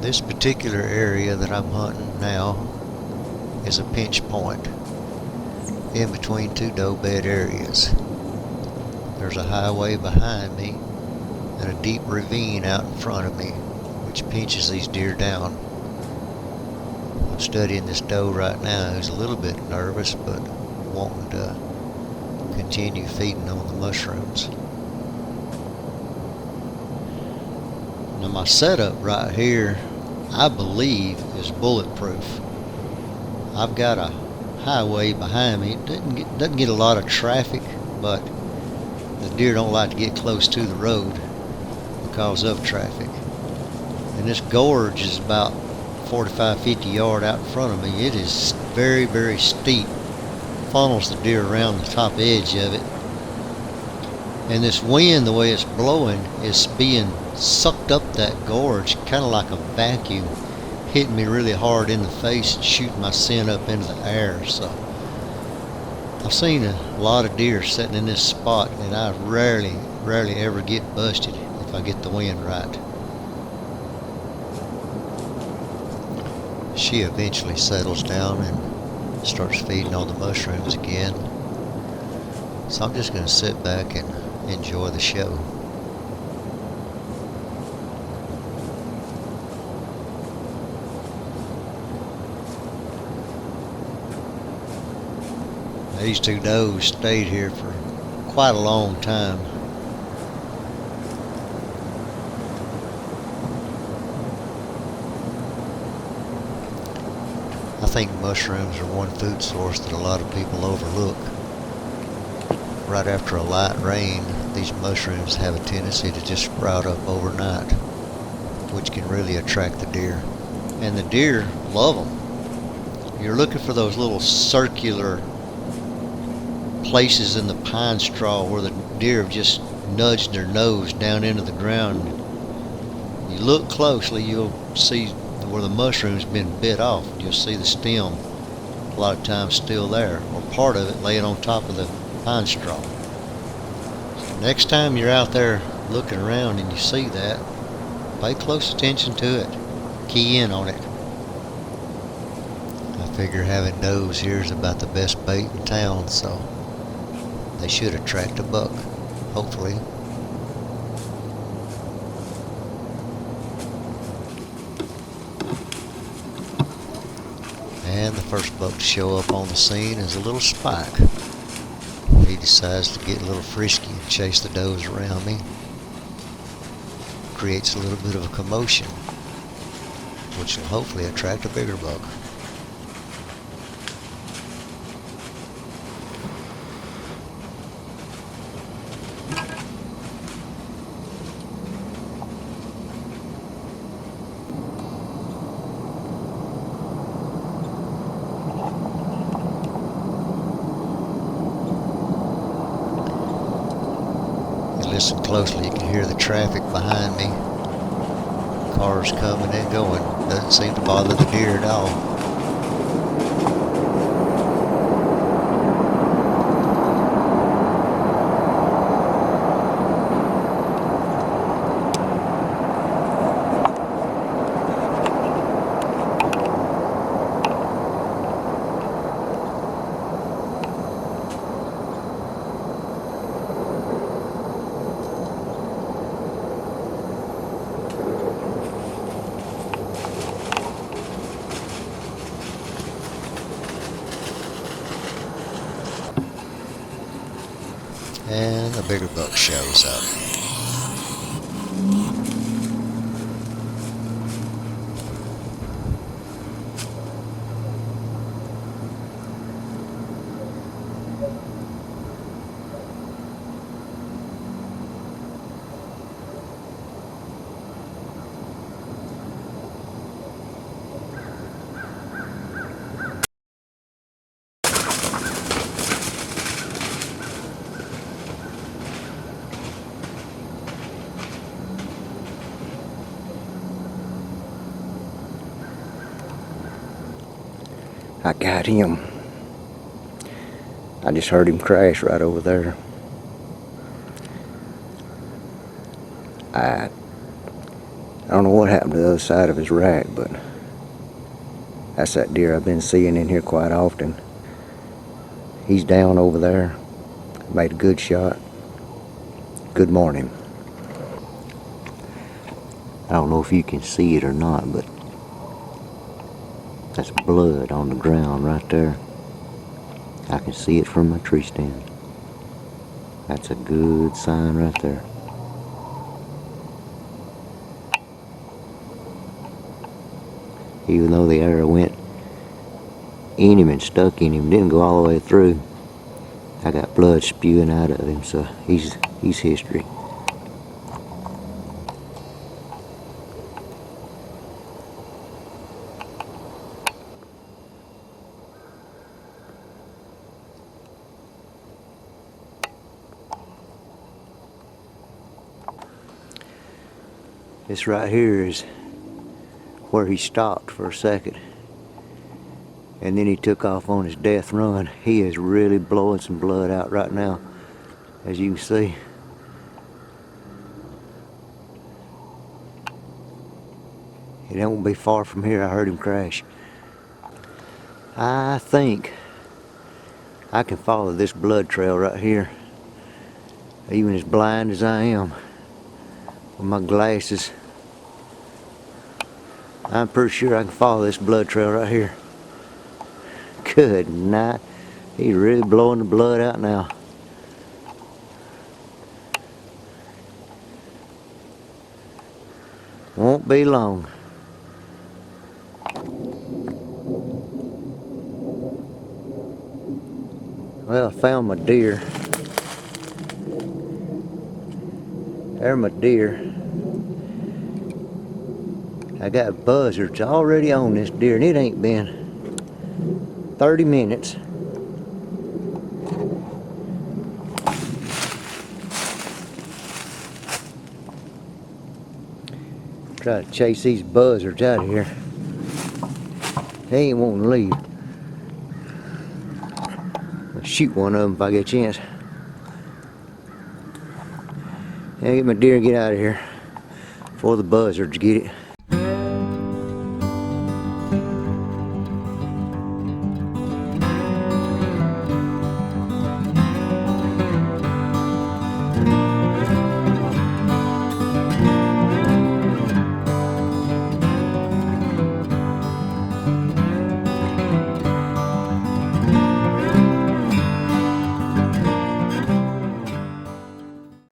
This particular area that I'm hunting now is a pinch point in between two doe bed areas. There's a highway behind me and a deep ravine out in front of me which pinches these deer down. I'm studying this doe right now who's a little bit nervous but wanting to continue feeding on the mushrooms. Now my setup right here, I believe, is bulletproof. I've got a highway behind me. It doesn't get a lot of traffic, but the deer don't like to get close to the road because of traffic. And this gorge is about 45-50 yards out in front of me. It is very, very steep. Funnels the deer around the top edge of it. And this wind, the way it's blowing, is being sucked up that gorge, kind of like a vacuum, hitting me really hard in the face and shooting my scent up into the air. So I've seen a lot of deer sitting in this spot, and I rarely ever get busted if I get the wind right. She eventually settles down and starts feeding on the mushrooms again. So I'm just going to sit back and enjoy the show. These two does stayed here for quite a long time. I think mushrooms are one food source that a lot of people overlook. Right after a light rain, these mushrooms have a tendency to just sprout up overnight, which can really attract the deer. And the deer love them. You're looking for those little circular places in the pine straw where the deer have just nudged their nose down into the ground. You look closely, you'll see where the mushroom's been bit off. You'll see the stem a lot of times still there, or part of it laying on top of the pine straw. So next time you're out there looking around and you see that, pay close attention to it. Key in on it. I figure having does here is about the best bait in town, so they should attract a buck, hopefully. And the first buck to show up on the scene is a little spike. He decides to get a little frisky and chase the does around me. Creates a little bit of a commotion, which will hopefully attract a bigger buck. Listen closely, you can hear the traffic behind me. Cars coming and going. Doesn't seem to bother the deer at all. And a bigger buck shows up. I got him. I just heard him crash right over there. I don't know what happened to the other side of his rack, but that's that deer I've been seeing in here quite often. He's down over there. Made a good shot. Good morning. I don't know if you can see it or not, but that's blood on the ground right there. I can see it from my tree stand. That's a good sign right there. Even though the arrow went in him and stuck in him, didn't go all the way through, I got blood spewing out of him, so he's history. This right here is where he stopped for a second, and then he took off on his death run. He is really blowing some blood out right now, as you can see. It won't be far from here. I heard him crash. I think I can follow this blood trail right here, even as blind as I am with my glasses. I'm pretty sure I can follow this blood trail right here. Good night. He's really blowing the blood out now. Won't be long. Well, I found my deer. There's my deer. I got buzzards already on this deer, and it ain't been 30 minutes. Try to chase these buzzards out of here. They ain't wanting to leave. I'll shoot one of them if I get a chance. Yeah, get my deer and get out of here before the buzzards get it.